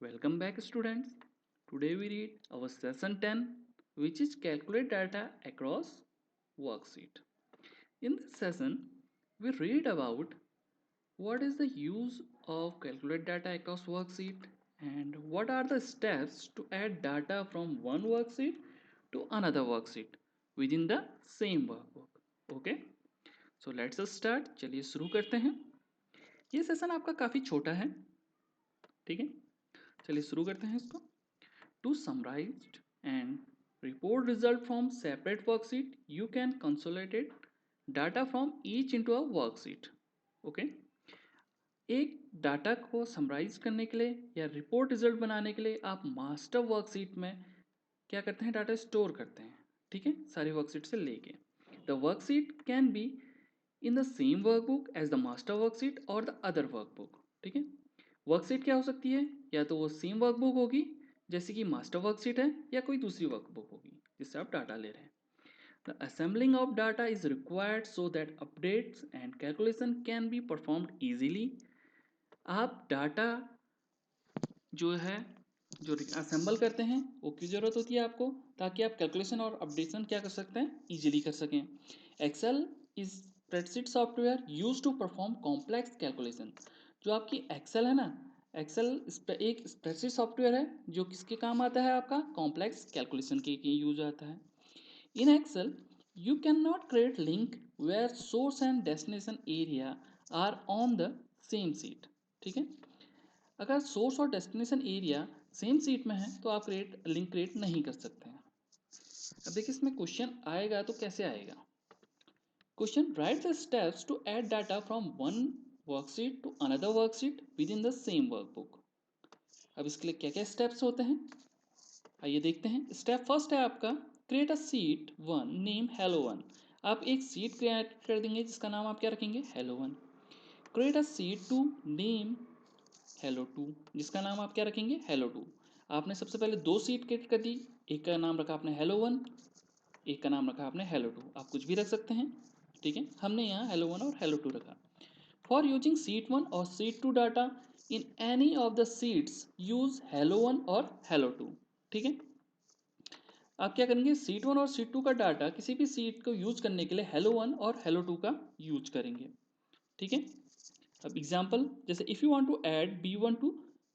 Welcome back, students. Today we read our session 10, which is calculate data across worksheet. In this session, we read about what is the use of calculate data across worksheet and what are the steps to add data from one worksheet to another worksheet within the same workbook. Okay, so let's start. चलिए शुरू करते हैं. ये session आपका काफ़ी छोटा है, ठीक है. चलिए शुरू करते हैं इसको. To summarize and report result from separate worksheet, you can consolidate data from each into a worksheet. Okay? एक डाटा को समराइज करने के लिए या रिपोर्ट रिजल्ट बनाने के लिए आप मास्टर वर्कशीट में क्या करते हैं, डाटा स्टोर करते हैं. ठीक है, सारी वर्कशीट से लेके the worksheet can be in the same workbook as the master worksheet और द अदर वर्कबुक. ठीक है, वर्कशीट क्या हो सकती है, या तो वो सेम वर्कबुक होगी जैसे कि मास्टर वर्कशीट है, या कोई दूसरी वर्कबुक होगी जिससे आप डाटा ले रहे हैं. The assembling of data is required so that updates and calculation can be performed easily. आप डाटा जो है जो असेंबल करते हैं वो क्यों ज़रूरत होती है आपको, ताकि आप कैलकुलेशन और अपडेशन क्या कर सकते हैं, इजीली कर सकें. Excel is spreadsheet software use to perform complex calculation. जो आपकी एक्सेल है ना, एक्सेल एक स्प्रेडशीट सॉफ्टवेयर है जो किसके काम आता है, आपका कॉम्प्लेक्स कैलकुलेशन के यूज आता है. In Excel you cannot create link where source and destination area are on the same sheet. ठीक है, अगर सोर्स और डेस्टिनेशन एरिया सेम सीट में है तो आप लिंक क्रिएट नहीं कर सकते हैं. अब देखिए इसमें क्वेश्चन आएगा तो कैसे आएगा. Question write the steps to add data from one worksheet to another worksheet within the same workbook. अब इसके लिए क्या क्या स्टेप्स होते हैं, आइए देखते हैं. स्टेप फर्स्ट है आपका create a seat one name hello one. आप एक सीट क्रिएट कर देंगे जिसका नाम आप क्या रखेंगे, hello one. Create a sheet to name hello two, जिसका नाम आप क्या रखेंगे, हेलो टू. आपने सबसे पहले दो सीट क्रिएट कर दी, एक का नाम रखा आपने हेलो वन, एक का नाम रखा आपने हेलो टू. आप कुछ भी रख सकते हैं, ठीक है, हमने यहाँ हेलो वन और हेलो टू रखा. फॉर यूजिंग सीट वन और sheet two data in any of the sheets use hello one और हेलो टू. ठीक है, आप क्या करेंगे, सीट वन और सीट टू का डाटा किसी भी सीट को यूज करने के लिए हेलो वन और हेलो टू का यूज करेंगे. ठीक है, अब एग्जाम्पल जैसे if you want to add B1 to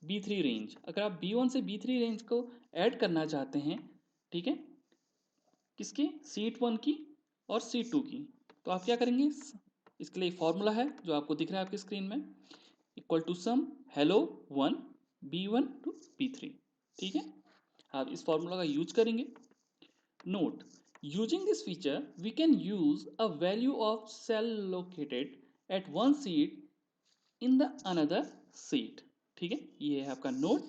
B3 range, अगर आप B1 से B3 रेंज को ऐड करना चाहते हैं, ठीक है, किसके, सीट वन की और सीट टू की, तो आप क्या करेंगे, इसके लिए फॉर्मूला है जो आपको दिख रहा है आपकी स्क्रीन में, equal to sum hello one B1 to B3. ठीक है, आप इस फॉर्मूला का यूज करेंगे. Note, using this feature we can use a value of cell located at one seat in the another seat. ठीक है, ये है आपका नोट.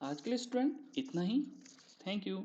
आज के लिए स्टूडेंट इतना ही. Thank you.